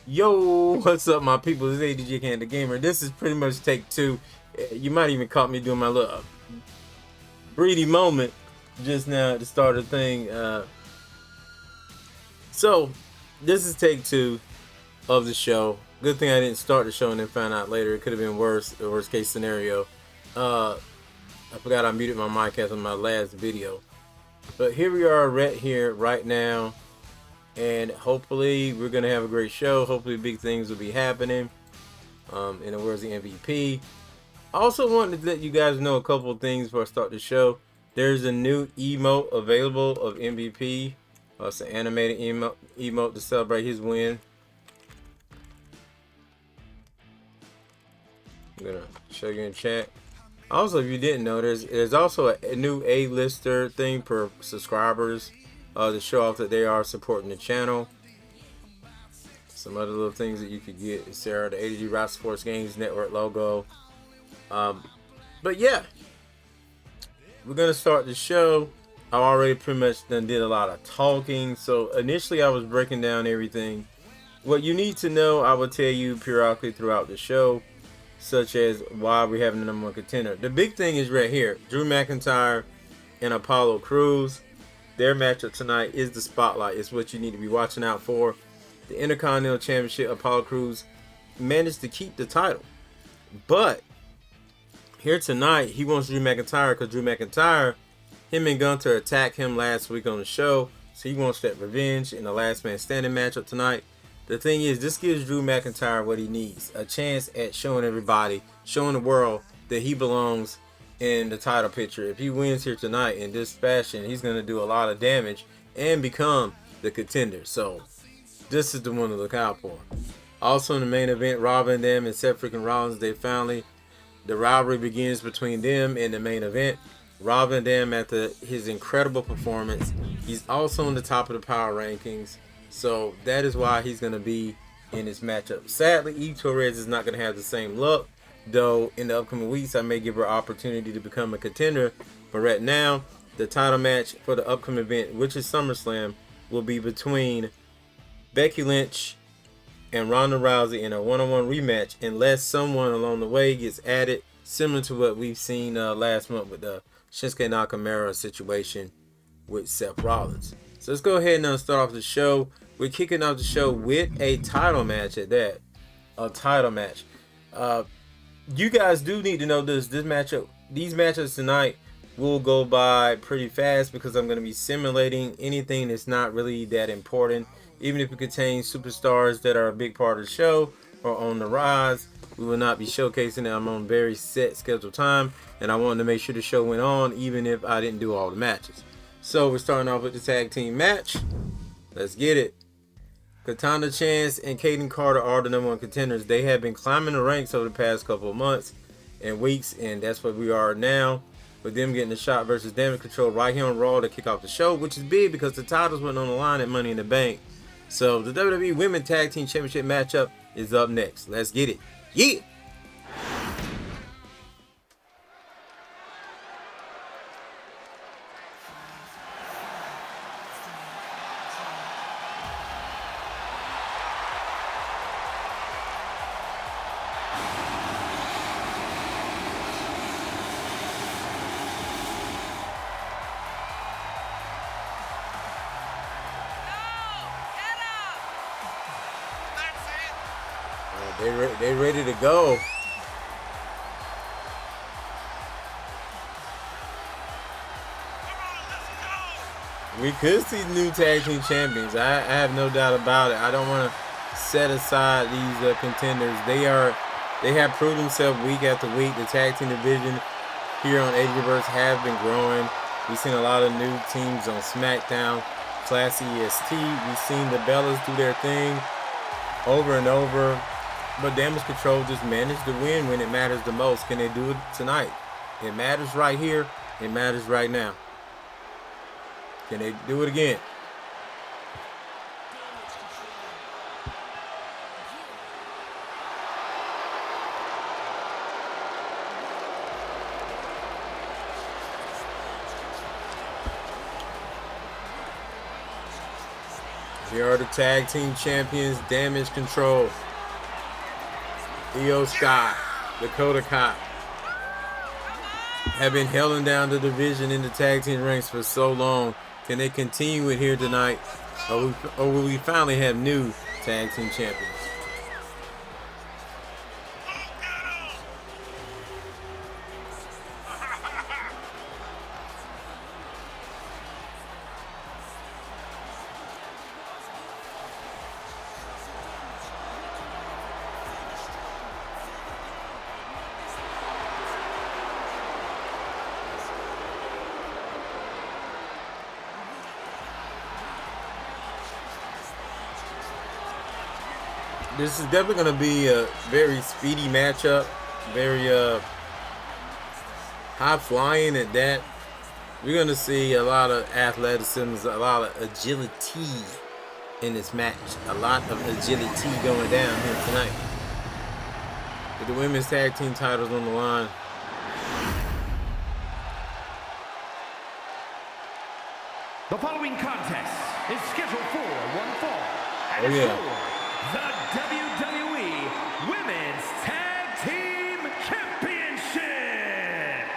Yo, what's up, my people? This is ADG and the Gamer. This is pretty much take two. You might even caught me doing my little breedy moment just now at the start of the thing. So, this is take two of the show. Good thing I didn't start the show and then find out later. It could have been worse, the worst case scenario. I forgot I muted my mic as on my last video. But here we are right here, right now. And hopefully we're going to have a great show. Hopefully big things will be happening. In the words of the MVP. I also wanted to let you guys know a couple of things before I start the show. There's a new emote available of MVP. It's an animated emote to celebrate his win. I'm going to show you in chat. Also, if you didn't know, there's also a new A-lister thing per subscribers to show off that they are supporting the channel. Some other little things that you could get is there, the ADG Rock Sports Games Network logo. But yeah, we're gonna start the show. I already pretty much did a lot of talking. So initially I was breaking down everything. What you need to know, I will tell you periodically throughout the show, such as why we're having the #1 contender. The big thing is right here, Drew McIntyre and Apollo Crews. Their matchup tonight is the spotlight. It's what you need to be watching out for. The Intercontinental Championship, Apollo Crews managed to keep the title. But here tonight, he wants Drew McIntyre because Drew McIntyre, him and Gunther attacked him last week on the show. So he wants that revenge in the last man standing matchup tonight. The thing is, this gives Drew McIntyre what he needs. A chance at showing everybody, showing the world that he belongs in the title picture. If he wins here tonight in this fashion, he's going to do a lot of damage and become the contender. So this is the one to look out for. Also in the main event, Rob Van Dam and Seth freaking Rollins, the rivalry begins between them in the main event. Rob Van Dam, after his incredible performance, he's also on the top of the power rankings. So that is why he's going to be in this matchup. Sadly, Eve Torres is not going to have the same luck. Though in the upcoming weeks, I may give her opportunity to become a contender. But right now, the title match for the upcoming event, which is SummerSlam, will be between Becky Lynch and Ronda Rousey in a one-on-one rematch, unless someone along the way gets added, similar to what we've seen last month with the Shinsuke Nakamura situation with Seth Rollins. So let's go ahead and start off the show. We're kicking off the show with a title match at that. A title match. You guys do need to know this matchup. These matchups tonight will go by pretty fast because I'm going to be simulating anything that's not really that important. Even if it contains superstars that are a big part of the show or on the rise, we will not be showcasing it. I'm on very set scheduled time, and I wanted to make sure the show went on even if I didn't do all the matches. So we're starting off with the tag team match. Let's get it. Katana Chance and Kaden Carter are the #1 contenders. They have been climbing the ranks over the past couple of months and weeks, and that's where we are now with them getting the shot versus Damage Control right here on Raw to kick off the show, which is big because the titles went on the line at Money in the Bank. So the WWE Women's Tag Team Championship matchup is up next. Let's get it. Yeah! They ready to go. We could see new tag team champions. I have no doubt about it. I don't want to set aside these contenders. They have proved themselves week after week. The tag team division here on ADG have been growing. We've seen a lot of new teams on SmackDown, Class EST. We've seen the Bellas do their thing over and over. But Damage Control just managed to win when it matters the most. Can they do it tonight? It matters right here. It matters right now. Can they do it again? Here are the tag team champions, Damage Control. Io Sky, Dakota Kai have been holding down the division in the tag team ranks for so long. Can they continue it here tonight? Or will we finally have new tag team champions? This is definitely going to be a very speedy matchup, very high flying at that. We're going to see a lot of athleticism, a lot of agility in this match. A lot of agility going down here tonight. With the women's tag team titles on the line. The following contest is scheduled for one fall. Oh yeah. The WWE Women's Tag Team Championship.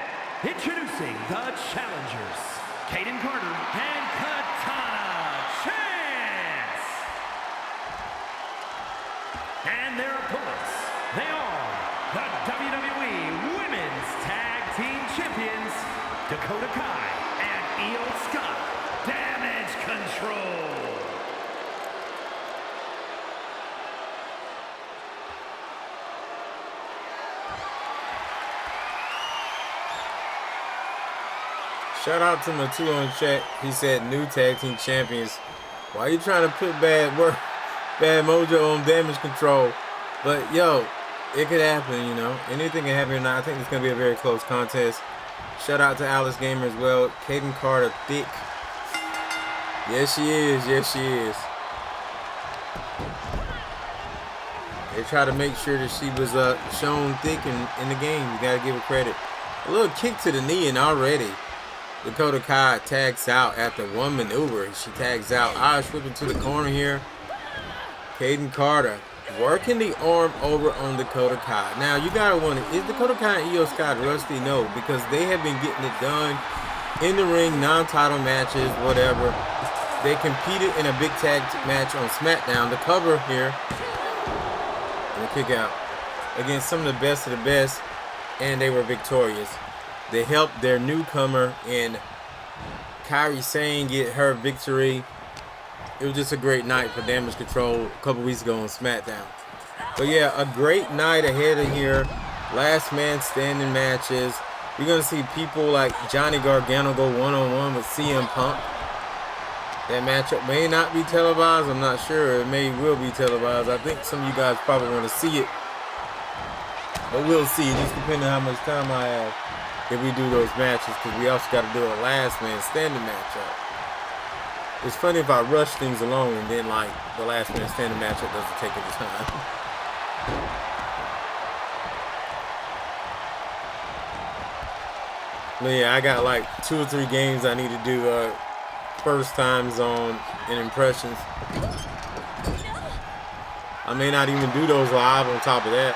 Introducing the challengers, Kaden Carter and Katana Chance. And their opponents, they are the WWE Women's Tag Team Champions, Dakota Kai and Io Sky. Damage Control. Shout out to Matulo in chat. He said new tag team champions. Why are you trying to put bad mojo on Damage Control? But yo, it could happen, you know. Anything can happen or not. I think it's gonna be a very close contest. Shout out to Alice Gamer as well. Kaden Carter thick. Yes she is, yes she is. They try to make sure that she was shown thick in the game. You gotta give her credit. A little kick to the knee and already Dakota Kai tags out after one maneuver. She tags out. Irish whip into the corner here. Kaden Carter working the arm over on Dakota Kai. Now you gotta wonder, is Dakota Kai and Io Sky rusty? No, because they have been getting it done in the ring, non-title matches, whatever. They competed in a big tag match on SmackDown. The cover here and a kick out against some of the best, and they were victorious. They helped their newcomer in Kairi Sane get her victory. It was just a great night for Damage Control a couple weeks ago on SmackDown. But yeah, a great night ahead of here. Last man standing matches. We're going to see people like Johnny Gargano go one-on-one with CM Punk. That matchup may not be televised. I'm not sure. It will be televised. I think some of you guys probably want to see it. But we'll see. Just depending on how much time I have if we do those matches. Because we also got to do a last man standing matchup. It's funny if I rush things along and then like the last man standing matchup doesn't take any time. But yeah, I got like 2 or 3 games I need to do first times on and impressions. I may not even do those live on top of that,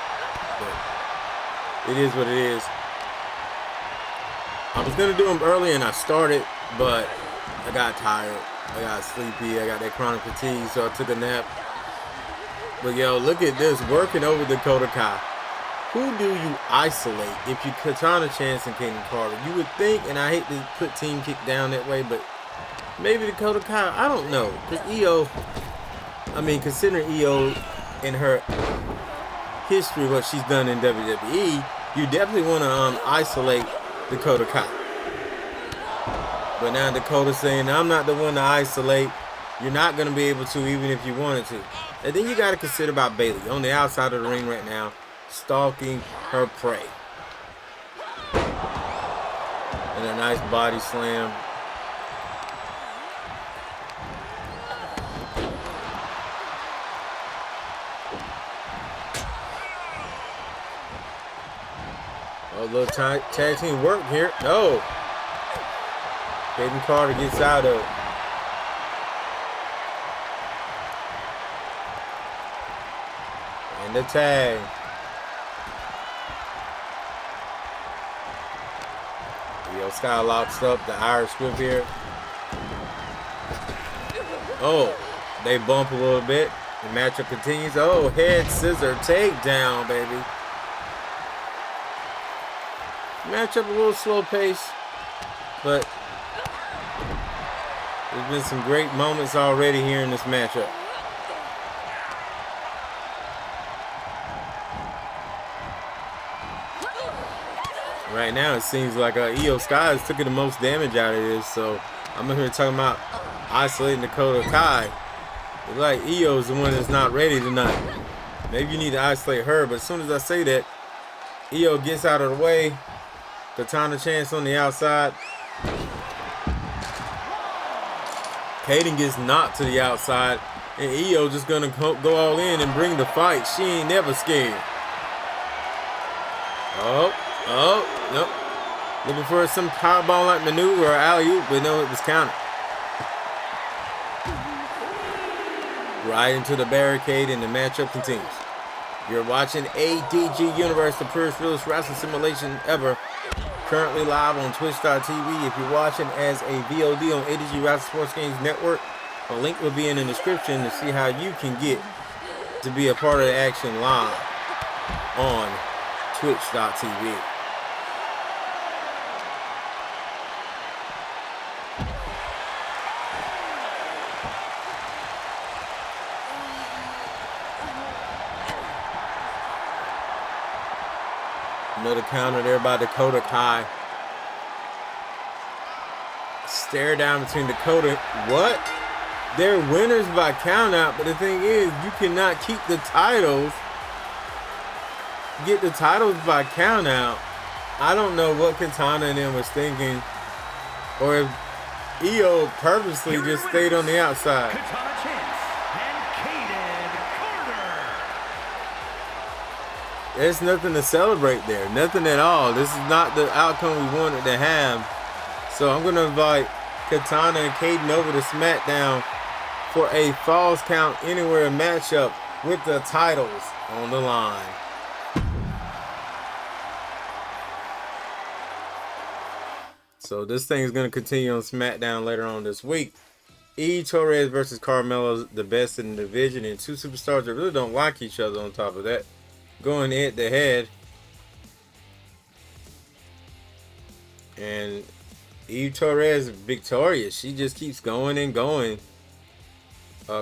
but it is what it is. I was gonna do them early and I started, but I got tired. I got sleepy. I got that chronic fatigue, so I took a nap. But yo, look at this, working over Dakota Kai. Who do you isolate if you Katana Chance and Kaden Carter? You would think, and I hate to put Team Kick down that way, but maybe Dakota Kai, I don't know. Because Io, I mean, considering Io in her history, what she's done in WWE, you definitely want to isolate Dakota Kai. But now Dakota's saying, I'm not the one to isolate. You're not going to be able to even if you wanted to. And then you got to consider about Bayley on the outside of the ring right now, stalking her prey. And a nice body slam. A little tag team work here. No. Kaden Carter gets out of it. And the tag. Io Sky locks up the Irish whip here. Oh, they bump a little bit. The matchup continues. Oh, head scissor takedown, baby. Matchup a little slow pace, but there's been some great moments already here in this matchup. Right now, it seems like Io Sky is taking the most damage out of this, so I'm in here talking about isolating Dakota Kai. It's like Io's the one that's not ready tonight. Maybe you need to isolate her, but as soon as I say that, Io gets out of the way. Katana chance on the outside. Kaden gets knocked to the outside, and Io just gonna go all in and bring the fight. She ain't never scared. Oh, nope. Looking for some powerbomb-like maneuver or alley-oop, but no, it was counted. Right into the barricade, and the matchup continues. You're watching ADG Universe, the purest, realest wrestling simulation ever. Currently live on Twitch.tv. If you're watching as a VOD on ADG Wrestling Sports Games Network, a link will be in the description to see how you can get to be a part of the action live on Twitch.tv. Another counter there by Dakota Kai. Stare down between Dakota. What? They're winners by count out, but the thing is, you cannot keep the titles. Get the titles by count out. I don't know what Katana and them was thinking, or if Io purposely just stayed on the outside. There's nothing to celebrate there. Nothing at all. This is not the outcome we wanted to have. So I'm going to invite Katana and Kaden over to SmackDown for a Falls Count Anywhere matchup with the titles on the line. So this thing is going to continue on SmackDown later on this week. E. Torres versus Carmelo, the best in the division, and two superstars that really don't like each other on top of that. Going head to head, and Eve Torres victorious. She just keeps going and going.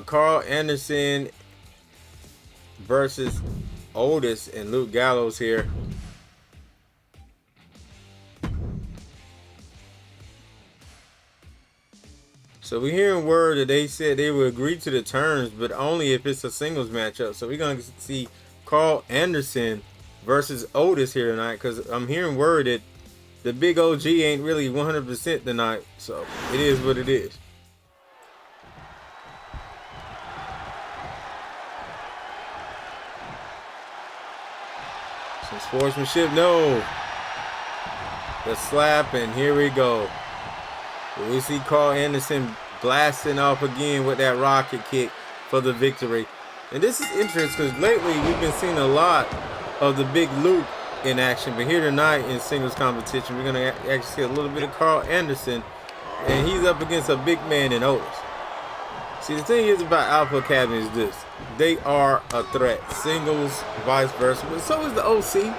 Carl Anderson versus Otis and Luke Gallows here. So we're hearing word that they said they would agree to the terms, but only if it's a singles matchup. So we're going to see Carl Anderson versus Otis here tonight, because I'm hearing word that the big OG ain't really 100% tonight. So it is what it is. Some sportsmanship, no. The slap, and here we go. We see Carl Anderson blasting off again with that rocket kick for the victory. And this is interesting because lately we've been seeing a lot of the big Luke in action. But here tonight in singles competition, we're going to actually see a little bit of Carl Anderson. And he's up against a big man in Otis. See, the thing is about Alpha Academy is this. They are a threat. Singles, vice versa. But so is the OC.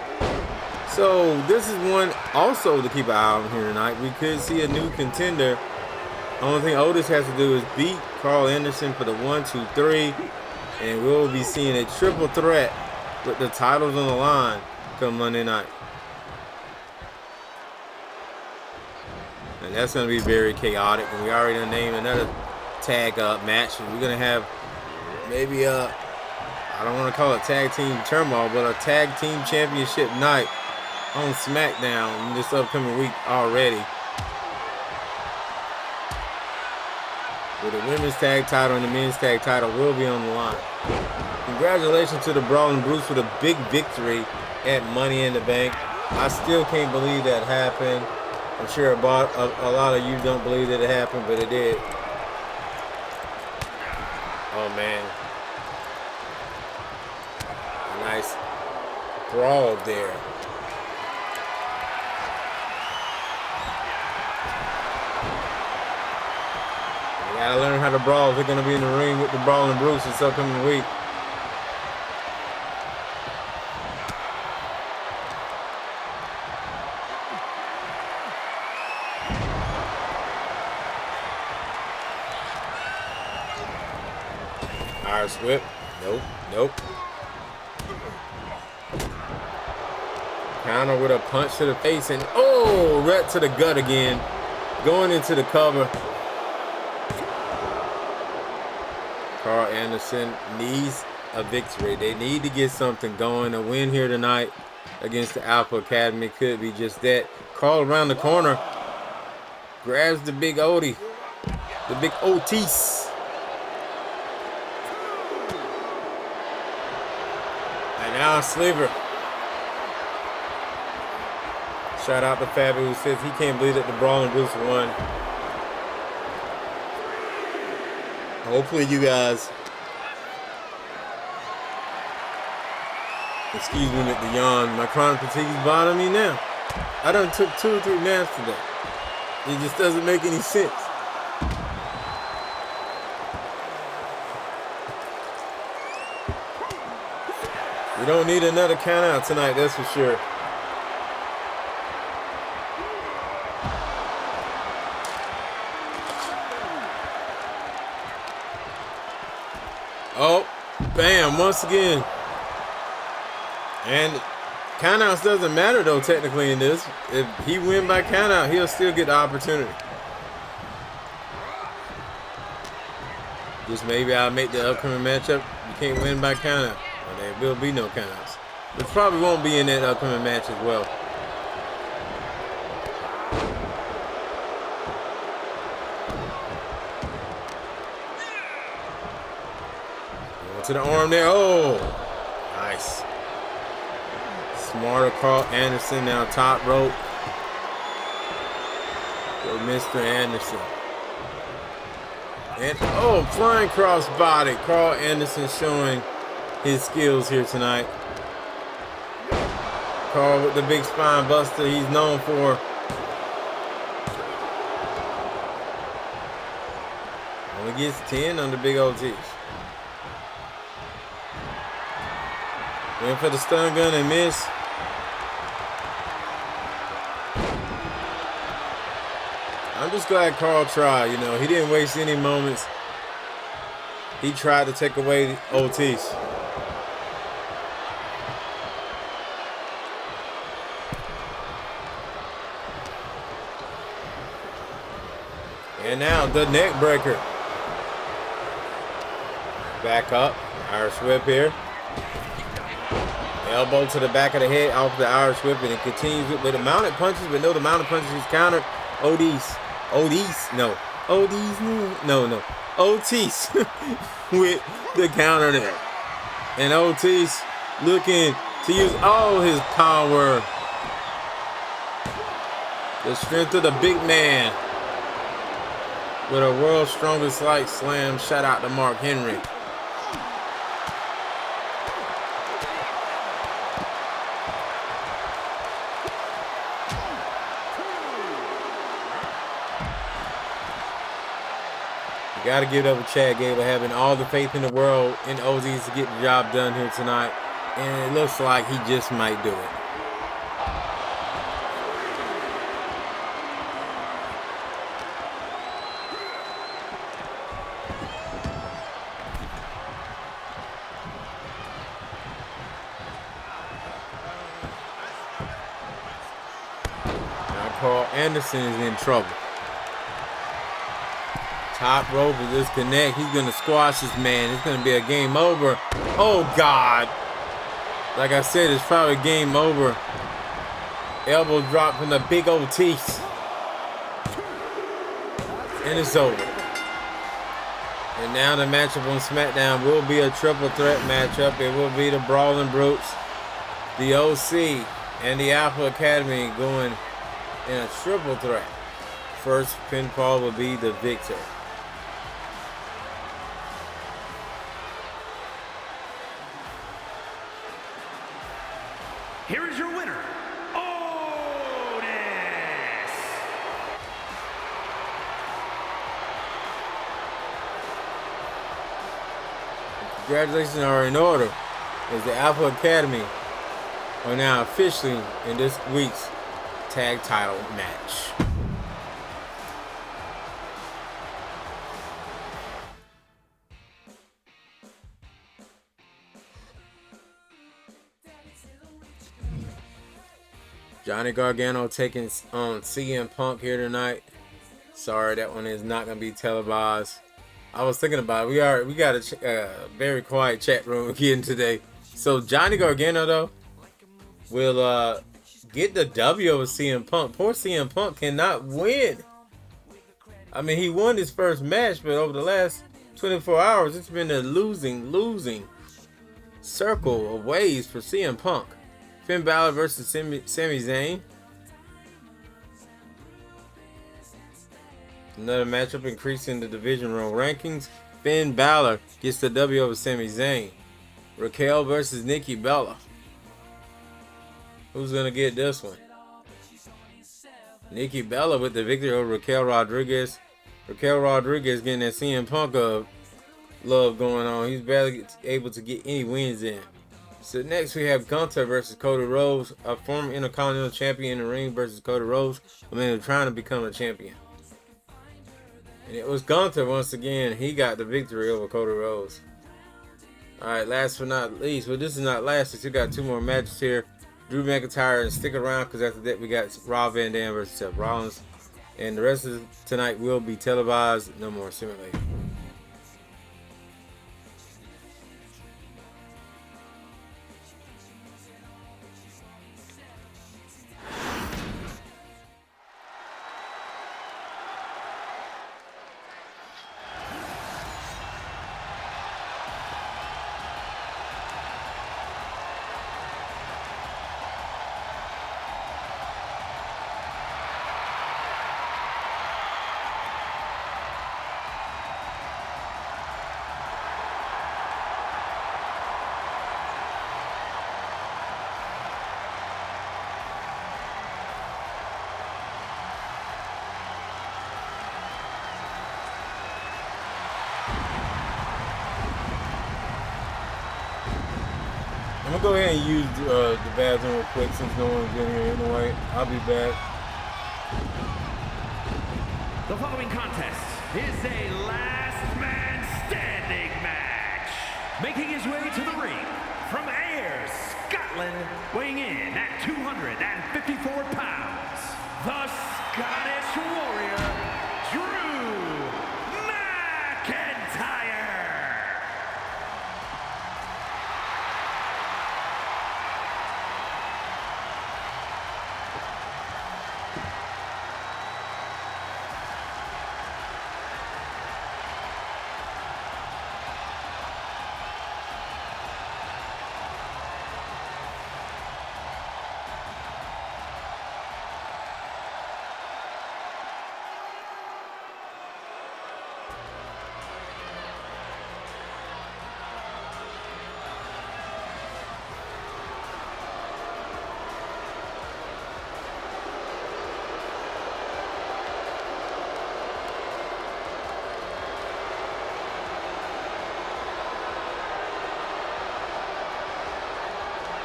So this is one also to keep an eye on here tonight. We could see a new contender. Only thing Otis has to do is beat Carl Anderson for the 1, 2, 3. And we'll be seeing a triple threat with the titles on the line come Monday night. And that's going to be very chaotic. And we already named another tag match. And we're going to have maybe I don't want to call it tag team turmoil, but a tag team championship night on SmackDown this upcoming week already. With the women's tag title and the men's tag title will be on the line. Congratulations to the Brawling Brutes for the big victory at Money in the Bank. I still can't believe that happened. I'm sure a lot of you don't believe that it happened, but it did. Oh man. Nice brawl there. You gotta learn how to brawl if they're gonna be in the ring with the Brawling Brutes this upcoming week. Irish whip. Nope. Nope. Counter with a punch to the face and oh, right to the gut again. Going into the cover. Carl Anderson needs a victory. They need to get something going. A win here tonight against the Alpha Academy could be just that. Carl around the corner. Grabs the big Odie. The big Otis. And now Sliver. Shout out to Fabio who says he can't believe that the Brawling Brutes won. Hopefully you guys, excuse me with the yawn, my chronic fatigue is bothering me now. I done took 2 or 3 naps today. It just doesn't make any sense. We don't need another count out tonight, that's for sure. Oh, bam, once again. And countouts doesn't matter though technically in this. If he win by countout, he'll still get the opportunity. Just maybe I'll make the upcoming matchup. You can't win by countout. Or there will be no countouts. Which probably won't be in that upcoming match as well. To the arm there. Oh, nice. Smarter Carl Anderson now top rope. For Mr. Anderson. And oh, flying cross body. Carl Anderson showing his skills here tonight. Carl with the big spine buster he's known for. Only gets 10 on the big OTs. Went for the stun gun and miss. I'm just glad Carl tried, you know. He didn't waste any moments. He tried to take away the OTs. And now the neck breaker. Back up. Irish whip here. Elbow to the back of the head off the Irish whip, and it continues with the mounted punches, but no, the mounted punches is countered. Otis, no. Otis with the counter there. And Otis looking to use all his power. The strength of the big man with a world's strongest light slam. Shout out to Mark Henry. Got to give it up to Chad Gable having all the faith in the world in OZs to get the job done here tonight. And it looks like he just might do it. Now Carl Anderson is in trouble. Top rope is disconnect. He's going to squash this man. It's going to be a game over. Oh, God. Like I said, it's probably game over. Elbow drop from the big Otis. And it's over. And now the matchup on SmackDown will be a triple threat matchup. It will be the Brawling Brutes, the OC, and the Alpha Academy going in a triple threat. First pinfall will be the victor. here is your winner, Otis. Congratulations are in order, as the Alpha Academy are now officially in this week's tag title match. Johnny Gargano taking on CM Punk here tonight. Sorry, that one is not going to be televised. I was thinking about it. We got a very quiet chat room again today. So Johnny Gargano, though, will get the W over CM Punk. Poor CM Punk cannot win. I mean, he won his first match, but over the last 24 hours, it's been a losing circle of ways for CM Punk. Finn Balor versus Sami Zayn. Another matchup increasing the division row rankings. Finn Balor gets the W over Sami Zayn. Raquel versus Nikki Bella. Who's going to get this one? Nikki Bella with the victory over Raquel Rodriguez. Raquel Rodriguez getting that CM Punk love going on. He's barely able to get any wins in. So next we have Gunther versus Cody Rhodes, a former Intercontinental Champion in the ring versus Cody Rhodes. I mean, they're trying to become a champion. And it was Gunther once again. He got the victory over Cody Rhodes. Alright, last but not least. Well, this is not last. We still got two more matches here. Drew McIntyre, and stick around because after that we got Rob Van Dam versus Seth Rollins. And the rest of tonight will be televised. No more simulating. I'm gonna go ahead and use the bathroom real quick since no one's in here anyway. I'll be back. The following contest is a last man standing match. Making his way to the ring from Ayr, Scotland, weighing in at 254 pounds, the Scottish Warrior, Drew McIntyre.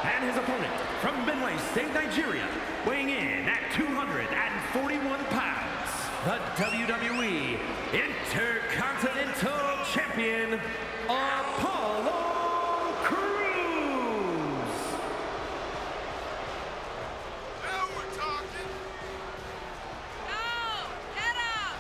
And his opponent from Benue State, Nigeria, weighing in at 241 pounds, the WWE Intercontinental Champion, Apollo Crews. Now we're talking. Go! Get up!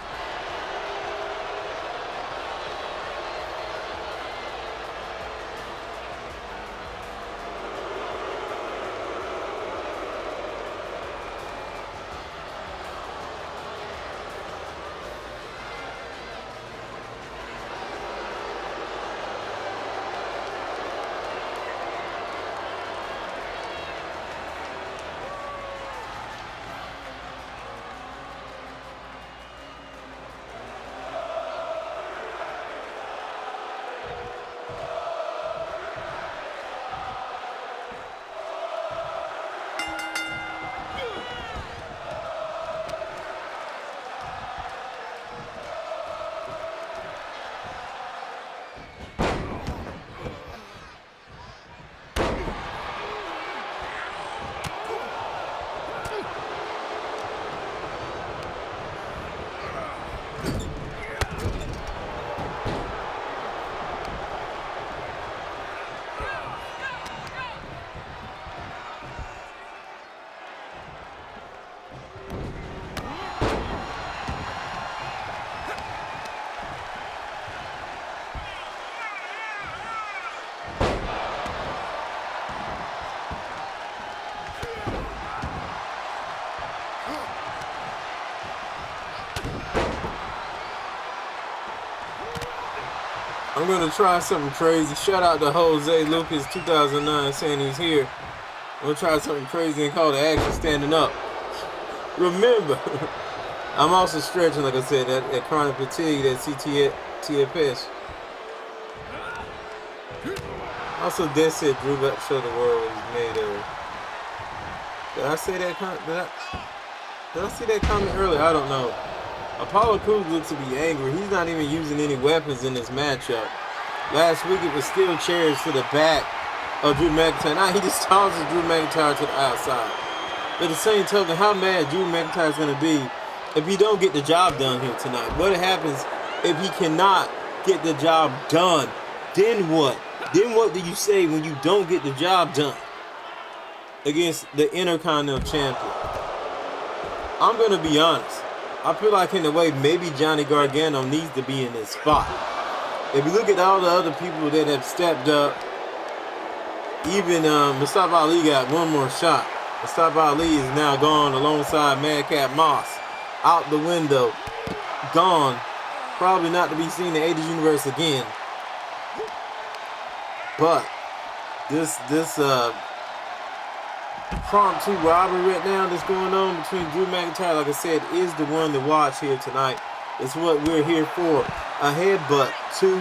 going to try something crazy. Shout out to Jose Lucas 2009 saying he's here. I'm going to try something crazy and call the action standing up. Remember, I'm also stretching, like I said, that chronic fatigue, that TFS. Also, Dead said Drew about to show the world what he's made of. Did I say that? Did I see that comment earlier? I don't know. Apollo Crews looks to be angry. He's not even using any weapons in this matchup. Last week it was steel chairs to the back of Drew McIntyre. Now he just tosses Drew McIntyre to the outside. But at the same token, how mad Drew McIntyre is going to be if he don't get the job done here tonight? What happens if he cannot get the job done? Then what? Then what do you say when you don't get the job done against the Intercontinental Champion? I'm going to be honest. I feel like in a way maybe Johnny Gargano needs to be in this spot. If you look at all the other people that have stepped up, even Mustafa Ali got one more shot. Mustafa Ali is now gone alongside Madcap Moss. Out the window. Gone. Probably not to be seen in ADG Universe again. But this impromptu robbery right now that's going on between Drew McIntyre, like I said, is the one to watch here tonight. It's what we're here for. A headbutt to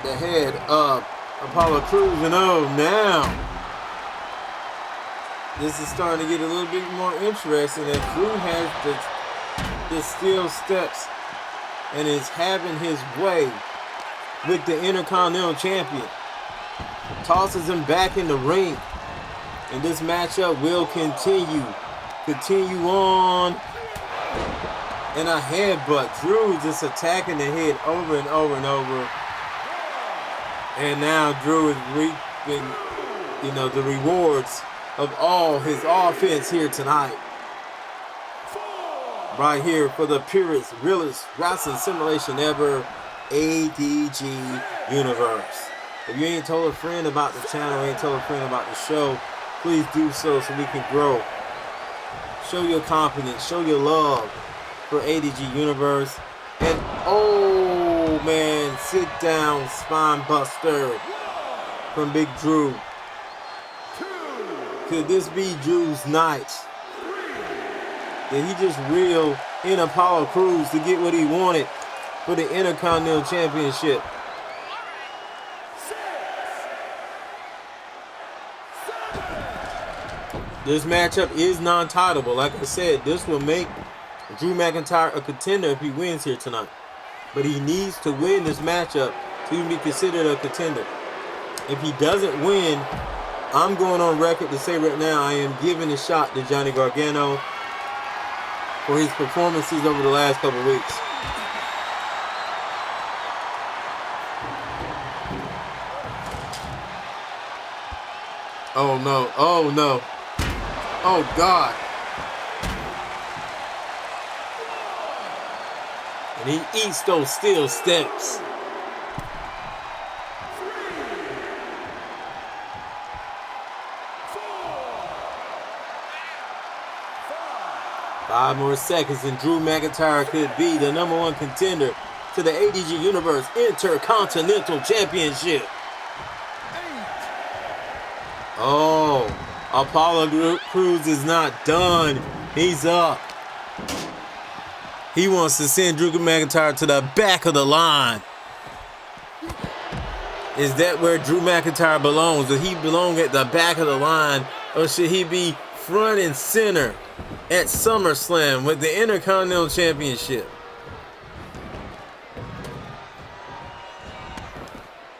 the head of Apollo Crews. And oh, now this is starting to get a little bit more interesting. And Drew has the steel steps and is having his way with the Intercontinental Champion. Tosses him back in the ring. And this matchup will continue. Continue on. And a headbutt. Drew just attacking the head over and over and over. And now Drew is reaping, the rewards of all his offense here tonight. Right here for the purest, realest wrestling simulation ever, ADG Universe. If you ain't told a friend about the channel, ain't told a friend about the show, please do so we can grow. Show your confidence, show your love for ADG Universe. And oh man, sit down spine buster from Big Drew. Could this be Drew's night? Did he just reel in Apollo Crews to get what he wanted for the Intercontinental Championship? This matchup is non-titleable. Like I said, this will make Drew McIntyre a contender if he wins here tonight. But he needs to win this matchup to even be considered a contender. If he doesn't win, I'm going on record to say right now I am giving a shot to Johnny Gargano for his performances over the last couple of weeks. Oh no, oh no. Oh God. And he eats those steel steps. Five more seconds and Drew McIntyre could be the #1 contender to the ADG Universe Intercontinental Championship. Oh, Apollo Crews is not done. He's up. He wants to send Drew McIntyre to the back of the line. Is that where Drew McIntyre belongs? Does he belong at the back of the line? Or should he be front and center at SummerSlam with the Intercontinental Championship?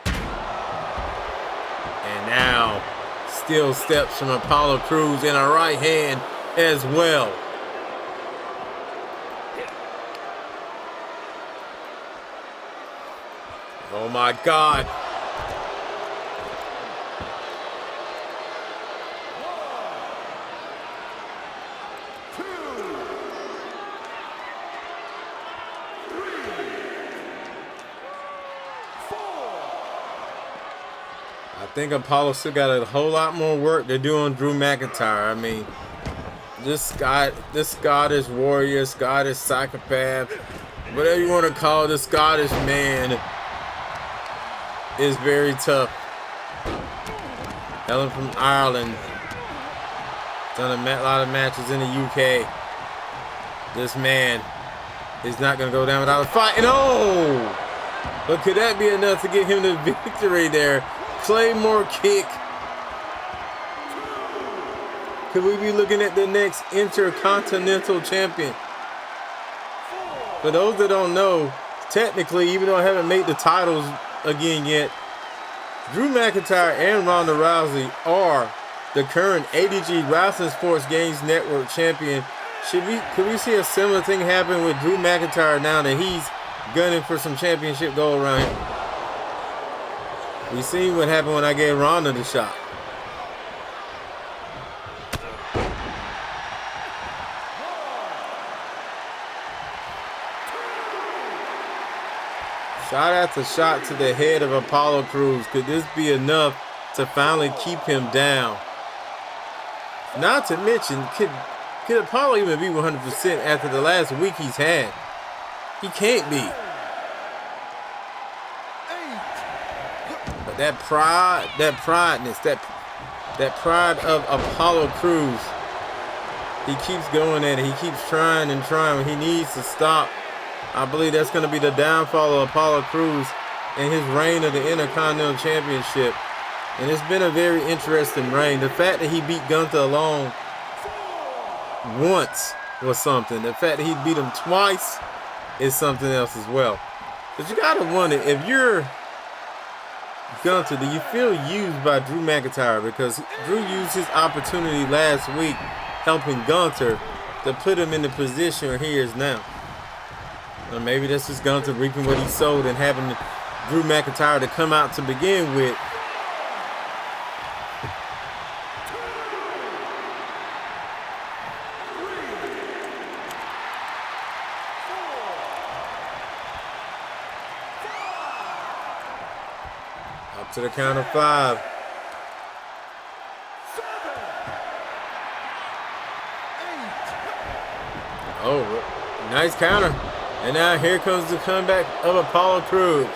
And now, steel steps from Apollo Crews and a right hand as well. Oh my God. I think Apollo still got a whole lot more work to do on Drew McIntyre. I mean, this Scottish warrior, Scottish psychopath, whatever you want to call the Scottish man, is very tough. Helen from Ireland. Done a lot of matches in the UK. This man is not going to go down without a fight. And oh! But could that be enough to get him the victory there? Claymore kick. Could we be looking at the next Intercontinental Champion? For those that don't know, technically, even though I haven't made the titles again yet, Drew McIntyre and Ronda Rousey are the current ADG Wrestling Sports Games Network champion. Could we see a similar thing happen with Drew McIntyre now that he's gunning for some championship gold around here? We seen what happened when I gave Ronda the shot. Shot after shot to the head of Apollo Crews. Could this be enough to finally keep him down? Not to mention, could Apollo even be 100% after the last week he's had? He can't be. But that pride, that pride of Apollo Crews, he keeps going at it. He keeps trying and trying. He needs to stop. I believe that's going to be the downfall of Apollo Crews and his reign of the Intercontinental Championship. And it's been a very interesting reign. The fact that he beat Gunther alone once was something. The fact that he beat him twice is something else as well. But you got to wonder, if you're Gunther, do you feel used by Drew McIntyre? Because Drew used his opportunity last week helping Gunther to put him in the position where he is now. Or maybe that's just Gunther reaping what he sowed and having Drew McIntyre to come out to begin with. Up to the count of 5. Oh, nice counter. And now here comes the comeback of Apollo Crews.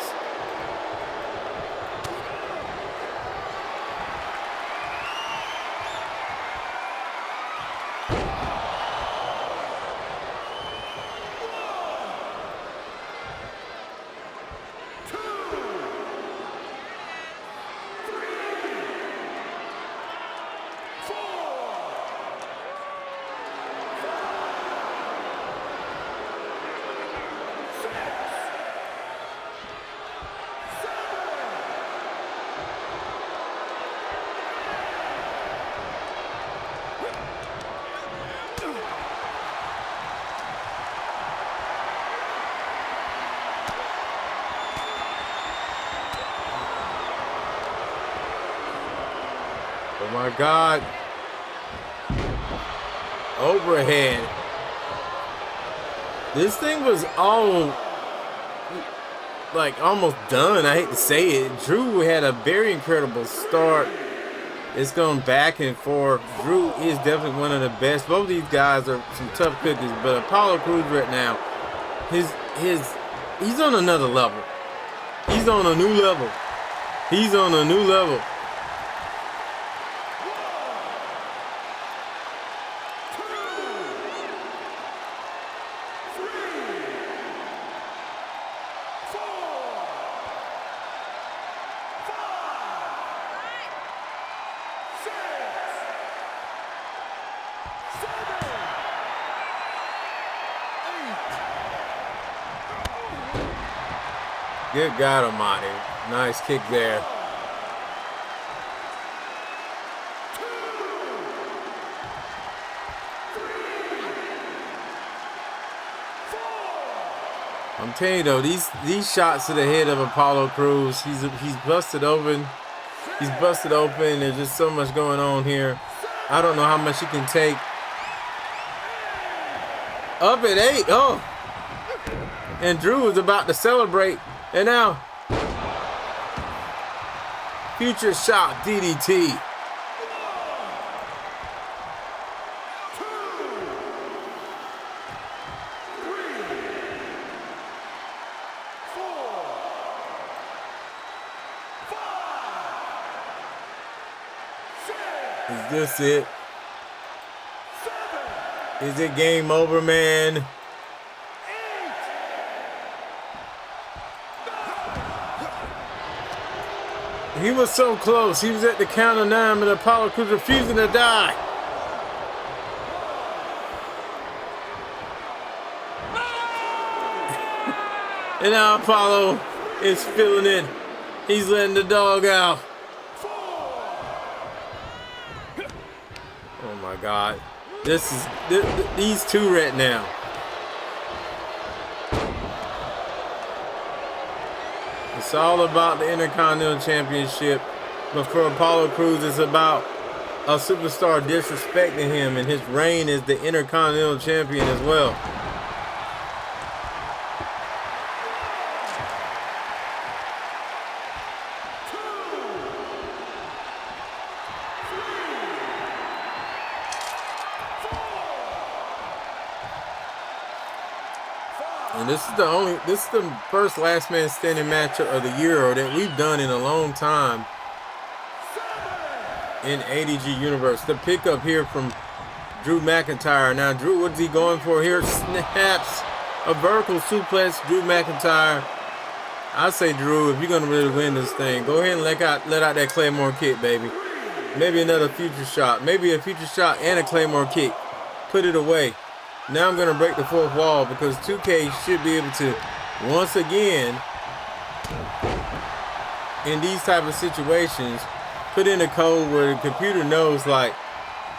Oh my God. Overhead. This thing was all like almost done. I hate to say it. Drew had a very incredible start. It's going back and forth. Drew is definitely one of the best. Both of these guys are some tough cookies, but Apollo Crews right now, he's on another level. He's on a new level. He's on a new level. Good God Almighty. Nice kick there. I'm telling you though, these shots to the head of Apollo Crews, he's busted open. He's busted open. There's just so much going on here. I don't know how much he can take. Up at 8. Oh. And Drew was about to celebrate. And now, future shock DDT. Is this it? Is it game over, man? He was so close. He was at the count of 9, but Apollo Crews refusing to die. And now Apollo is feeling it. He's letting the dog out. Oh my God. This is these two right now. It's all about the Intercontinental Championship. But for Apollo Crews, it's about a superstar disrespecting him and his reign as the Intercontinental Champion as well. And this is the first last man standing matchup of the year that we've done in a long time in ADG Universe. The pickup here from Drew McIntyre. Now, Drew, what's he going for here? Snaps a vertical suplex. Drew McIntyre. I say, Drew, if you're going to really win this thing, go ahead and let out that Claymore kick, baby. Maybe another future shot. Maybe a future shot and a Claymore kick. Put it away. Now I'm going to break the fourth wall because 2K should be able to, once again, in these type of situations, put in a code where the computer knows, like,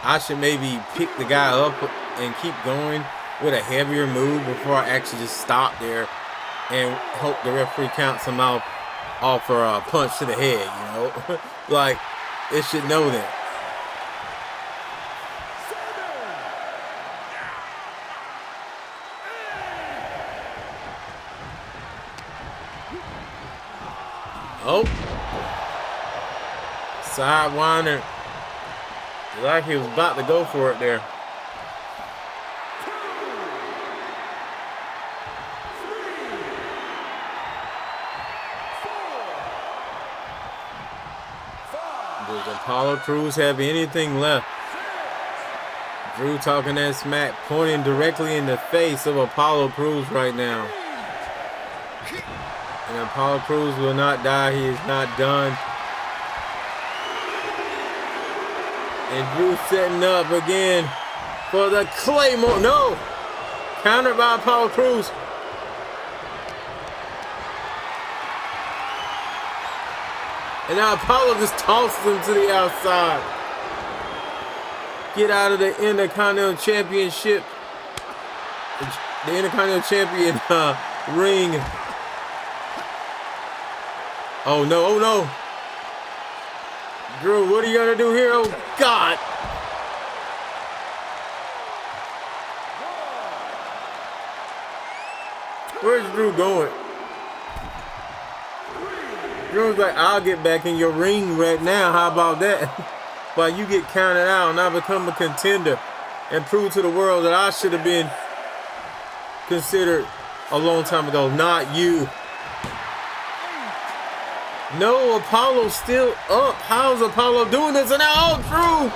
I should maybe pick the guy up and keep going with a heavier move before I actually just stop there and hope the referee counts him out for a punch to the head, you know? Like, it should know that. Oh, sidewinder, like he was about to go for it there. Does Apollo Crews have anything left? Drew talking that smack, pointing directly in the face of Apollo Crews right now. And Apollo Crews will not die. He is not done. And Drew setting up again for the Claymore. No! Countered by Apollo Crews. And now Apollo just tosses him to the outside. Get out of the Intercontinental Championship. The Intercontinental Champion ring. Oh no, oh no. Drew, what are you gonna do here? Oh God. Where's Drew going? Drew's like, I'll get back in your ring right now. How about that? While you get counted out and I become a contender and prove to the world that I should have been considered a long time ago, not you. No, Apollo's still up. How's Apollo doing this? And now, oh,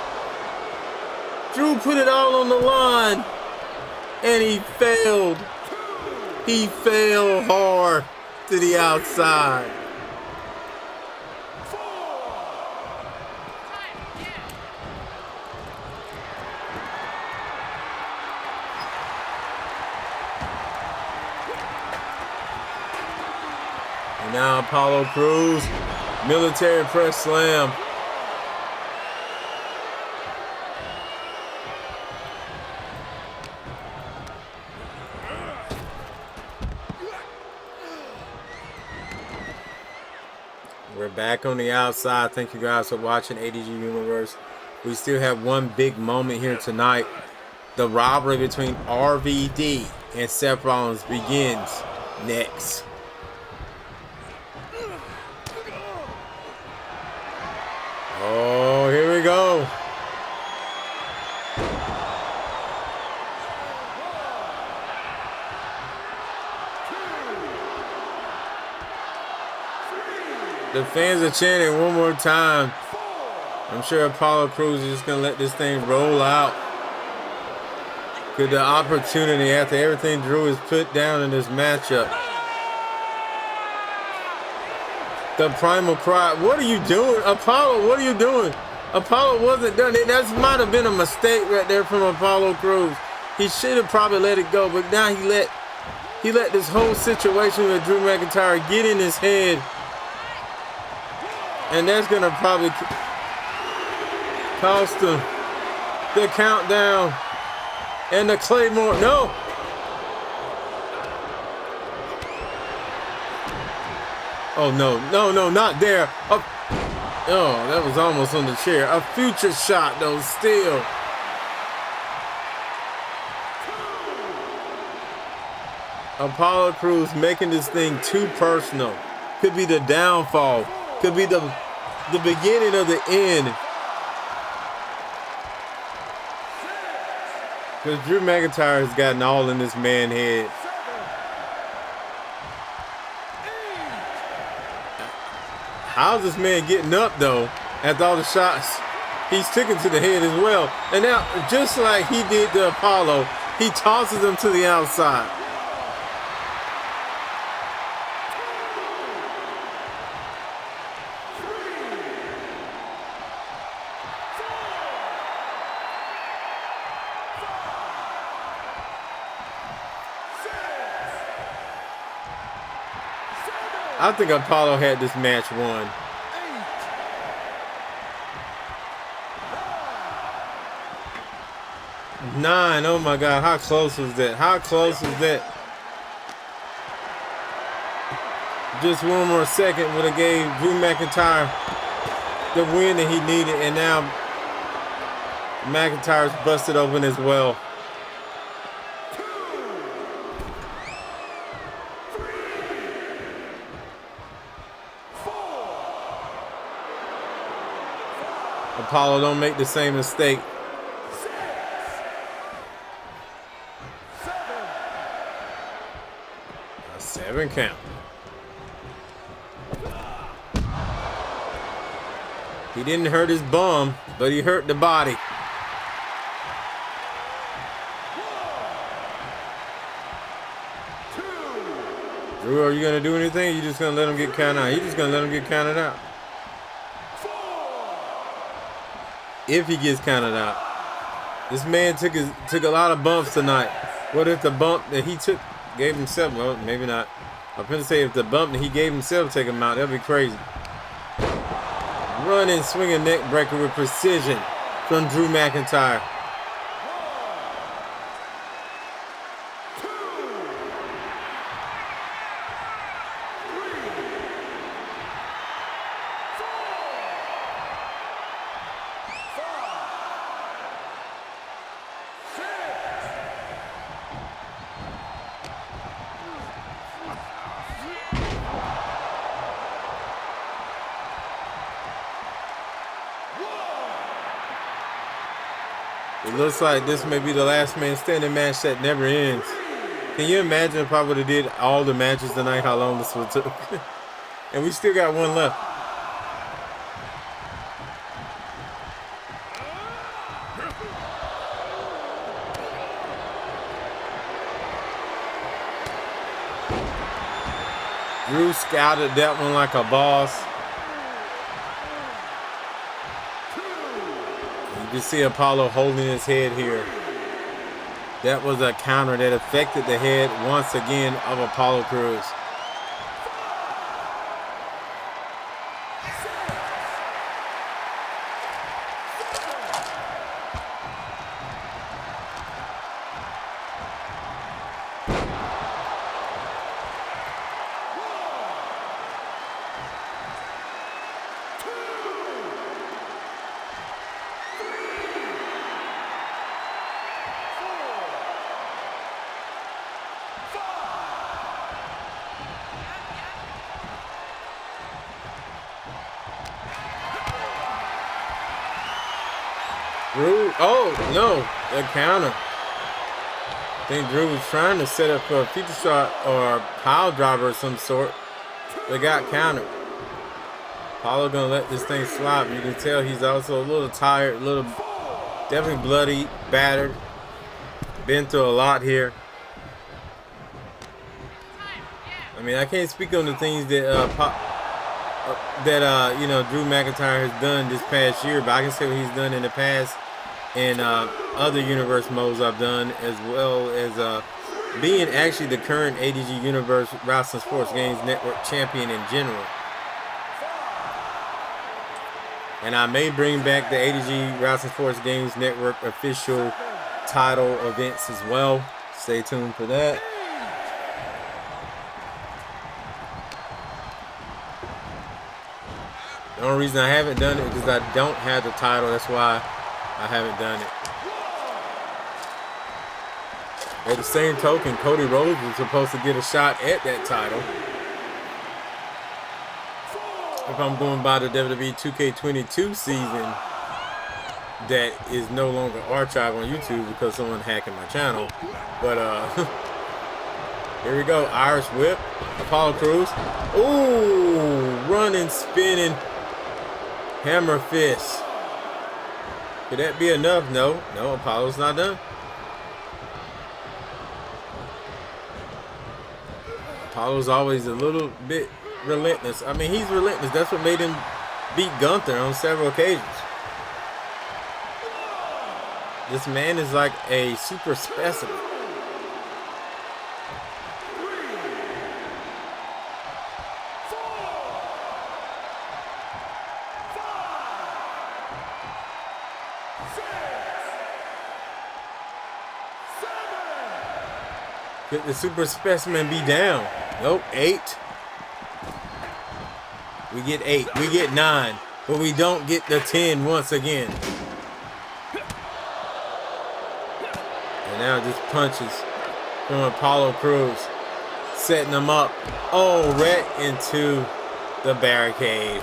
Drew put it all on the line. And he failed. He failed hard to the outside. And now Apollo Crews, military press slam. We're back on the outside. Thank you guys for watching ADG Universe. We still have one big moment here tonight. The rivalry between RVD and Seth Rollins begins next. Oh, here we go. The fans are chanting one more time. I'm sure Apollo Crews is just going to let this thing roll out. Good the opportunity after everything Drew has put down in this matchup. The primal cry. What are you doing? Apollo, what are you doing? Apollo wasn't done. That might have been a mistake right there from Apollo Crews. He should have probably let it go, but now he let this whole situation with Drew McIntyre get in his head. And that's going to probably cost him the countdown and the Claymore. No! Oh, no, not there. Oh, that was almost on the chair. A future shot, though, still. Apollo Crews making this thing too personal. Could be the downfall. Could be the beginning of the end. Because Drew McIntyre has gotten all in this man's head. How's this man getting up, though, after all the shots he's taken to the head as well? And now, just like he did to Apollo, he tosses him to the outside. I think Apollo had this match won. 9. Oh my God, how close was that? How close was that? Just one more second would have gave Drew McIntyre the win that he needed, and now McIntyre's busted open as well. Apollo, don't make the same mistake. 7 count. He didn't hurt his bum, but he hurt the body. Drew, are you going to do anything? Or you just going to let him get counted out? You're just going to let him get counted out. If he gets counted out. This man took a lot of bumps tonight. What if the bump that he took gave himself? Well, maybe not. I'm going to say if the bump that he gave himself take him out, that'd be crazy. Running, swinging neck breaker with precision from Drew McIntyre. It looks like this may be the last man standing match that never ends. Can you imagine if I would have did all the matches tonight, how long this would took? And we still got one left. Drew scouted that one like a boss. You can see Apollo holding his head here. That was a counter that affected the head once again of Apollo Crews. Drew, oh no, a counter. I think Drew was trying to set up for a future shot or a pile driver of some sort. They got countered. Apollo gonna let this thing slide. You can tell he's also a little tired, a little definitely bloody, battered. Been through a lot here. I mean, I can't speak on the things that you know, Drew McIntyre has done this past year, but I can say what he's done in the past and other universe modes I've done, as well as being actually the current ADG Universe Wrestling Sports Games Network champion in general. And I may bring back the ADG Wrestling Sports Games Network official title events as well. Stay tuned for that. The only reason I haven't done it is because I don't have the title. That's why I haven't done it. At the same token, Cody Rhodes was supposed to get a shot at that title. If I'm going by the WWE 2K23 season that is no longer archived on YouTube because someone hacking my channel. But here we go. Irish whip. Apollo Crews. Ooh, running, spinning, hammer fist. Could that be enough? No. No, Apollo's not done. Apollo's always a little bit relentless. I mean, he's relentless. That's what made him beat Gunther on several occasions. This man is like a super specimen. Could the super specimen be down? Nope, 8. We get 8. We get 9. But we don't get the 10 once again. And now just punches from Apollo Crews. Setting them up. Oh, right into the barricade.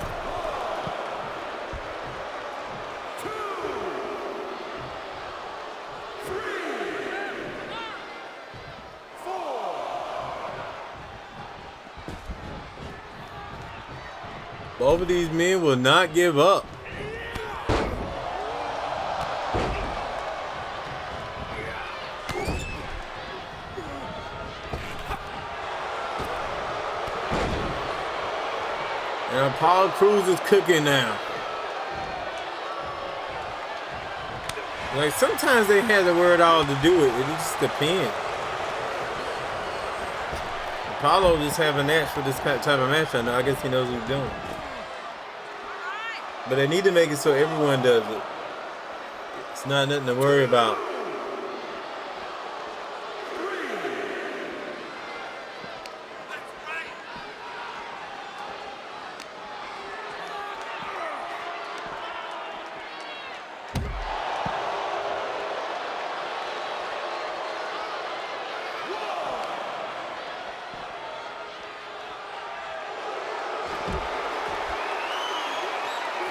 Both of these men will not give up. And Apollo Crews is cooking now. Like, sometimes they have the word all to do it. It just depends. Apollo just have a knack for this type of match. I know. I guess he knows what he's doing. But they need to make it so everyone does it. It's not nothing to worry about.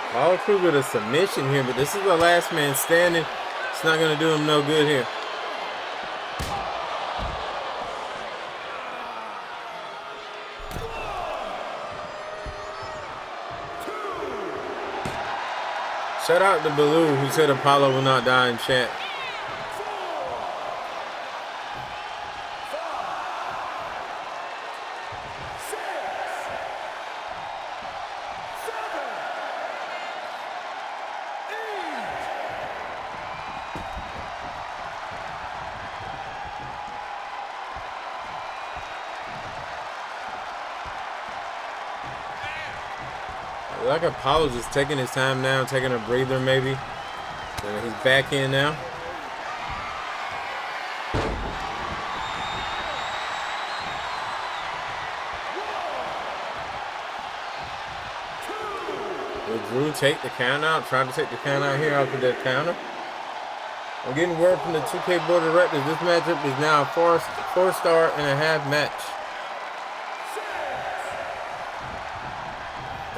Apollo Crews with a submission here, but this is the last man standing. It's not going to do him no good here. Shout out to Baloo, who said Apollo will not die in chat. Like Apollo just taking his time now, taking a breather maybe. And he's back in now. Will Drew take the count out? Trying to take the count out here after that counter. I'm getting word from the 2K board of directors. This matchup is now a 4-star and a half match.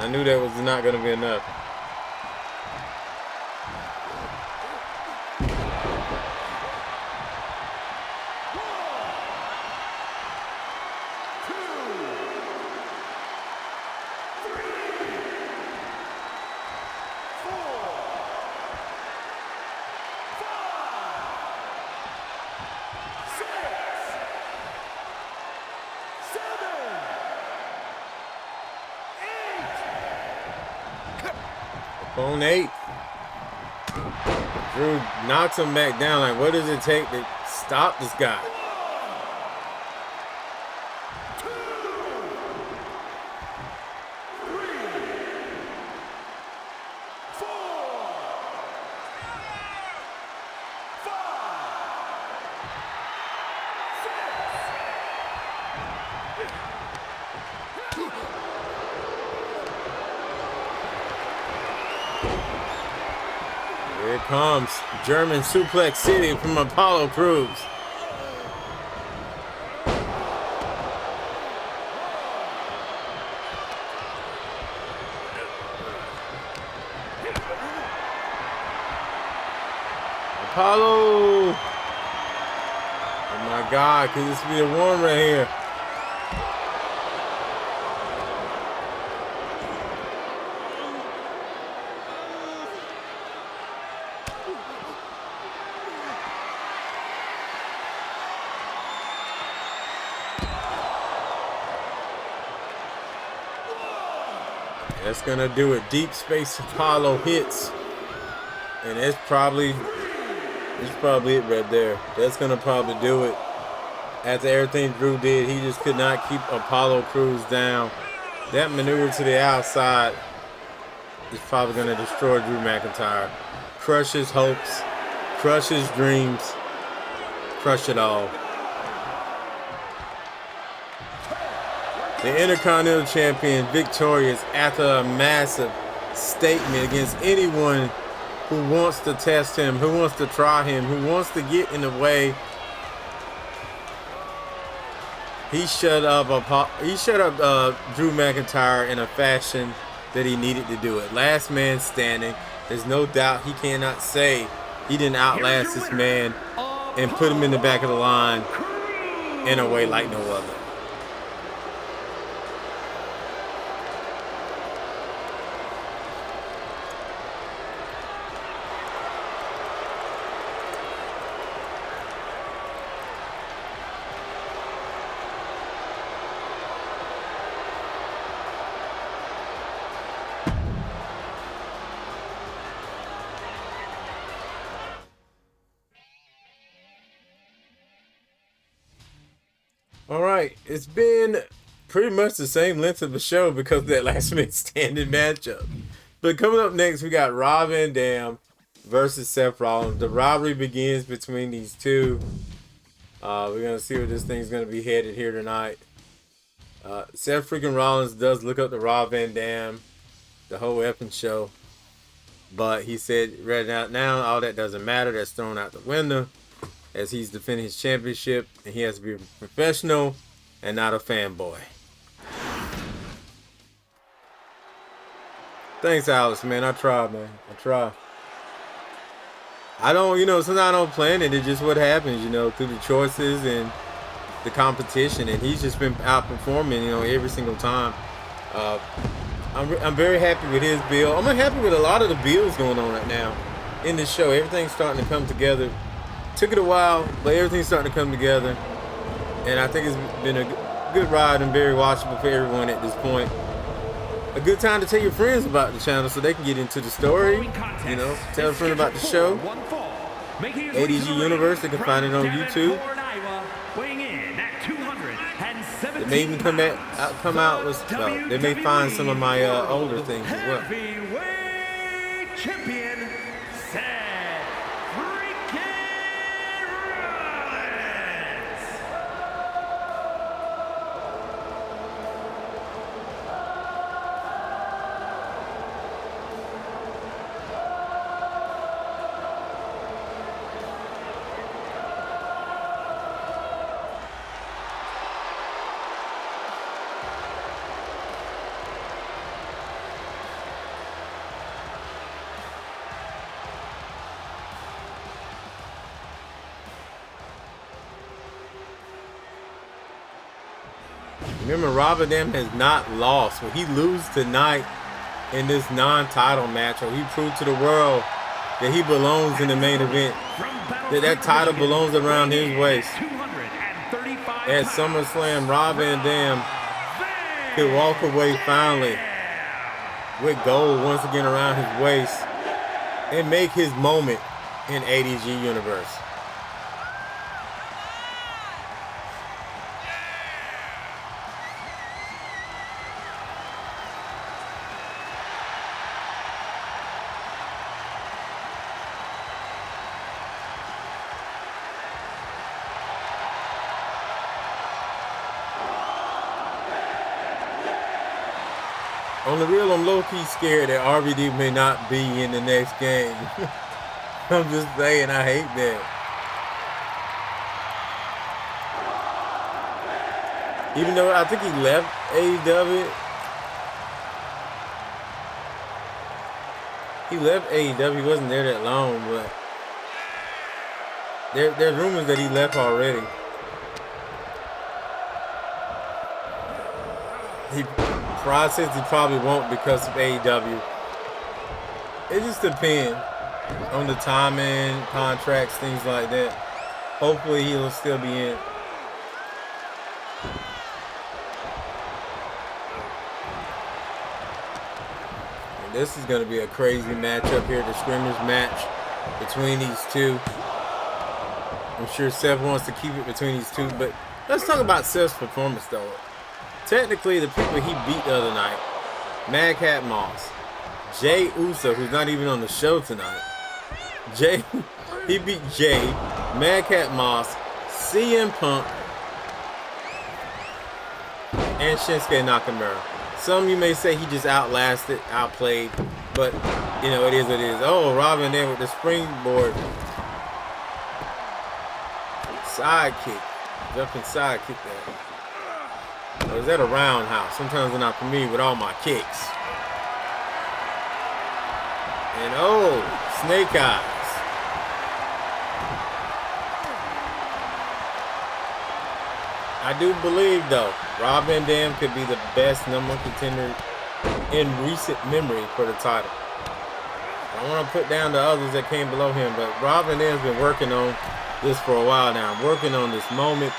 I knew that was not going to be enough. on 8. Drew knocks him back down. Like, what does it take to stop this guy? Here it comes. German Suplex City from Apollo Crews. Apollo. Oh my God, could this be a one right here? That's gonna do it. Deep Space Apollo hits. And it's probably it right there. That's gonna probably do it. After everything Drew did, he just could not keep Apollo Crews down. That maneuver to the outside is probably gonna destroy Drew McIntyre. Crush his hopes, crush his dreams, crush it all. The Intercontinental Champion victorious after a massive statement against anyone who wants to test him, who wants to try him, who wants to get in the way. He shut up Drew McIntyre in a fashion that he needed to do it. Last man standing. There's no doubt he cannot say he didn't outlast this man and put him in the back of the line in a way like no other. All right, it's been pretty much the same length of a show because of that last minute standing matchup. But coming up next, we got Rob Van Dam versus Seth Rollins. The rivalry begins between these two. We're going to see where this thing's going to be headed here tonight. Seth freaking Rollins does look up to Rob Van Dam the whole effing show. But he said right now all that doesn't matter. That's thrown out the window, as he's defending his championship, and he has to be a professional and not a fanboy. Thanks, Alex, man. I try, man. I try. I don't, sometimes I don't plan it. It's just what happens, through the choices and the competition. And he's just been outperforming, every single time. I'm very happy with his build. I'm happy with a lot of the builds going on right now in this show. Everything's starting to come together. Took it a while, but everything's starting to come together. And I think it's been a good ride and very watchable for everyone at this point. A good time to tell your friends about the channel so they can get into the story. Tell a friend about the show. ADG Universe, they can find it on YouTube. They may even come out with, they may find some of my older things as well. Heavyweight champion, Seth freaking Rollins. Remember, Rob Van Dam has not lost. When he loses tonight in this non-title match, or he proved to the world that he belongs in the main event, that title belongs around his waist. At SummerSlam, Rob Van Dam could walk away finally with gold once again around his waist and make his moment in ADG universe. On the real, I'm low-key scared that RVD may not be in the next game. I'm just saying, I hate that. Even though I think he left AEW. He left AEW, he wasn't there that long, but there's rumors that he left already. Says he probably won't because of AEW. It just depends on the timing, contracts, things like that. Hopefully he'll still be in. And this is going to be a crazy matchup here, the scrimmage match between these two. I'm sure Seth wants to keep it between these two, but let's talk about Seth's performance though. Technically, the people he beat the other night, Madcap Moss, Jay Uso, who's not even on the show tonight. He beat Jay, Madcap Moss, CM Punk, and Shinsuke Nakamura. Some you may say he just outlasted, outplayed, but you know, it is what it is. Oh, Robin there with the springboard. Sidekick. Jumping sidekick there. Or is that a roundhouse? Sometimes I'm not familiar with all my kicks. And oh, snake eyes. I do believe though, Rob Van Dam could be the best number one contender in recent memory for the title. I don't want to put down the others that came below him, but Rob Van Dam's been working on this for a while now. Working on this moment.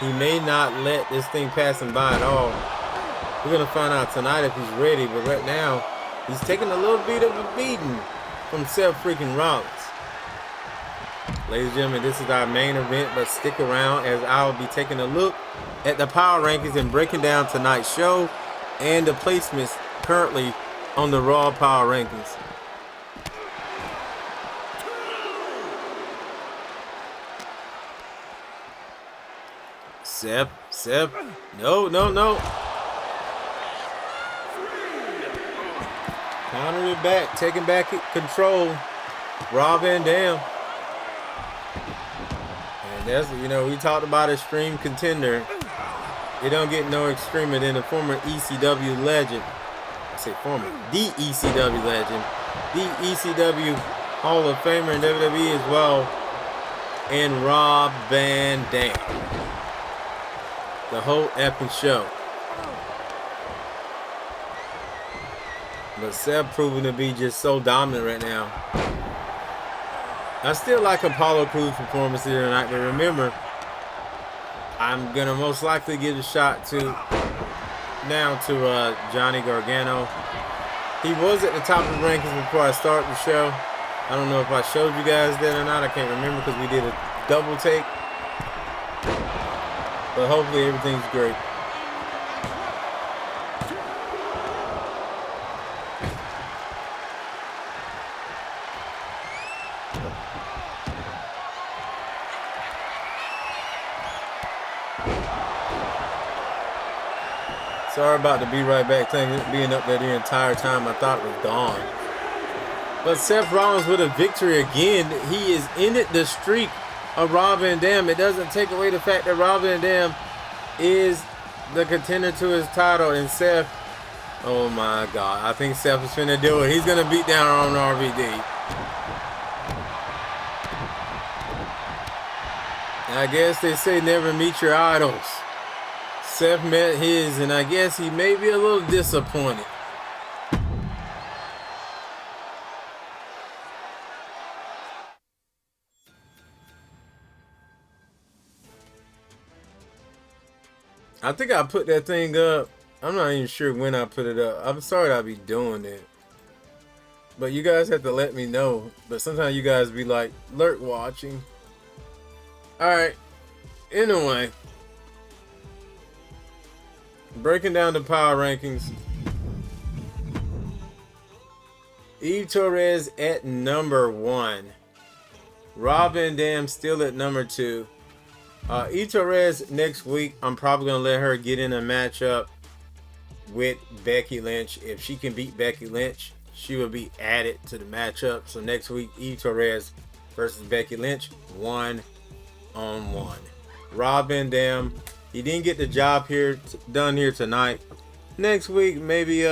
He may not let this thing pass him by at all. We're going to find out tonight if he's ready, but right now, he's taking a little bit of a beating from Seth freaking Rollins. Ladies and gentlemen, this is our main event, but stick around as I'll be taking a look at the power rankings and breaking down tonight's show and the placements currently on the Raw power rankings. Seth, no. Counter it back, taking back control. Rob Van Dam. And that's, you know, we talked about Extreme Contender. It don't get no extremer than the former ECW legend. I say former, the ECW legend. The ECW Hall of Famer in WWE as well. And Rob Van Dam. The whole epic show. But Seth proving to be just so dominant right now. I still like Apollo Crews' performance here tonight, but remember, I'm gonna most likely give a shot to Johnny Gargano. He was at the top of the rankings before I started the show. I don't know if I showed you guys that or not. I can't remember because we did a double take. But hopefully everything's great. Sorry about the Be Right Back thing being up there the entire time. I thought it was gone. But Seth Rollins with a victory again. He is ended the streak of Rob Van Dam. It doesn't take away the fact that Rob Van Dam is the contender to his title, and Seth, oh my God, I think Seth is finna do it. He's gonna beat down on RVD. I guess they say never meet your idols. Seth met his, and I guess he may be a little disappointed. I think I put that thing up I'm not even sure when I put it up. I'm sorry I'll be doing it. But you guys have to let me know. But sometimes you guys be like, lurk watching. Alright. Anyway. Breaking down the power rankings. Eve Torres at number 1. Rob Van Dam still at number 2. Eve Torres next week, I'm probably going to let her get in a matchup with Becky Lynch. If she can beat Becky Lynch, she will be added to the matchup. So next week, Eve Torres versus Becky Lynch, 1-on-1. Rob Van Dam, he didn't get the job done here tonight. Next week, maybe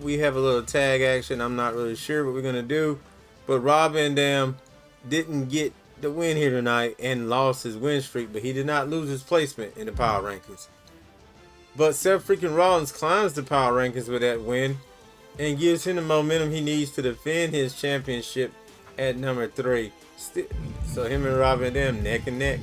we have a little tag action. I'm not really sure what we're going to do. But Rob Van Dam didn't get the win here tonight and lost his win streak. But he did not lose his placement in the power rankings. But Seth freaking Rollins climbs the power rankings with that win and gives him the momentum he needs to defend his championship at number 3. So him and Rob Van Dam neck and neck.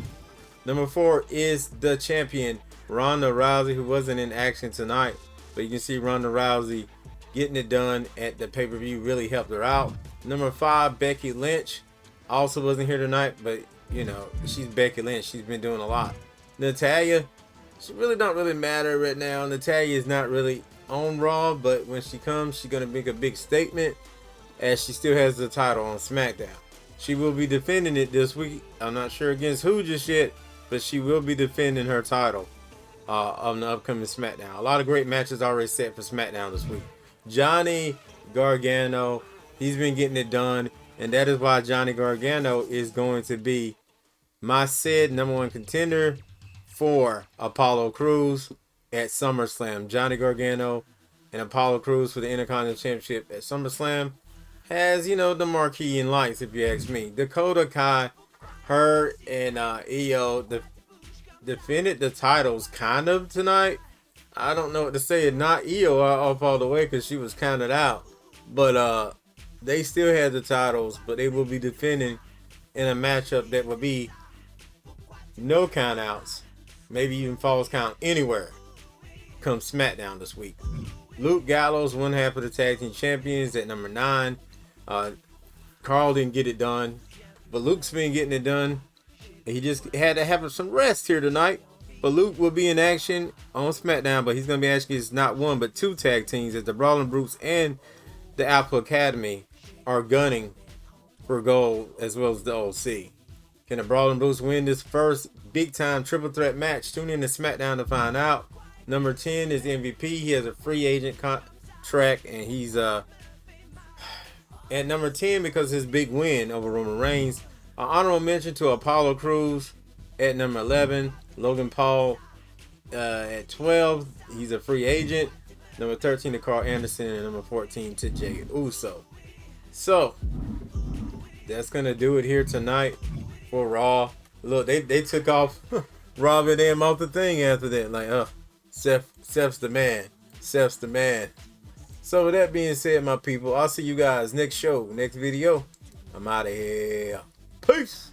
Number 4 is the champion, Ronda Rousey, who wasn't in action tonight. But you can see Ronda Rousey getting it done at the pay-per-view really helped her out. Number 5, Becky Lynch. Also wasn't here tonight, but, you know, she's Becky Lynch. She's been doing a lot. Natalya, she really don't really matter right now. Natalya is not really on Raw, but when she comes, she's going to make a big statement as she still has the title on SmackDown. She will be defending it this week. I'm not sure against who just yet, but she will be defending her title on the upcoming SmackDown. A lot of great matches already set for SmackDown this week. Johnny Gargano, he's been getting it done, and that is why Johnny Gargano is going to be my said number 1 contender for Apollo Crews at SummerSlam. Johnny Gargano and Apollo Crews for the Intercontinental Championship at SummerSlam has, you know, the marquee in lights, if you ask me. Dakota Kai, her and Io defended the titles kind of tonight. I don't know what to say. Not Io off all the way because she was counted out. But they still had the titles, but they will be defending in a matchup that will be no count outs, maybe even falls count anywhere come SmackDown this week. Luke Gallows, one half of the tag team champions at number 9. Carl didn't get it done, but Luke's been getting it done. He just had to have some rest here tonight. But Luke will be in action on SmackDown, but he's going to be actually not 1 but 2 tag teams as the Brawling Brutes and the Apple Academy are gunning for gold as well as the OC. Can the Brawling Brutes win this first big time triple threat match? Tune in to SmackDown to find out. Number 10 is MVP. He has a free agent contract and he's at number 10 because of his big win over Roman Reigns. An honorable mention to Apollo Crews at number 11. Logan Paul at 12. He's a free agent. Number 13 to Carl Anderson. And number 14 to Jey Uso. So, that's going to do it here tonight for Raw. Look, they took off Rob and them off the thing after that. Like, Seth's the man. Seth's the man. So, with that being said, my people, I'll see you guys next show, next video. I'm out of here. Peace.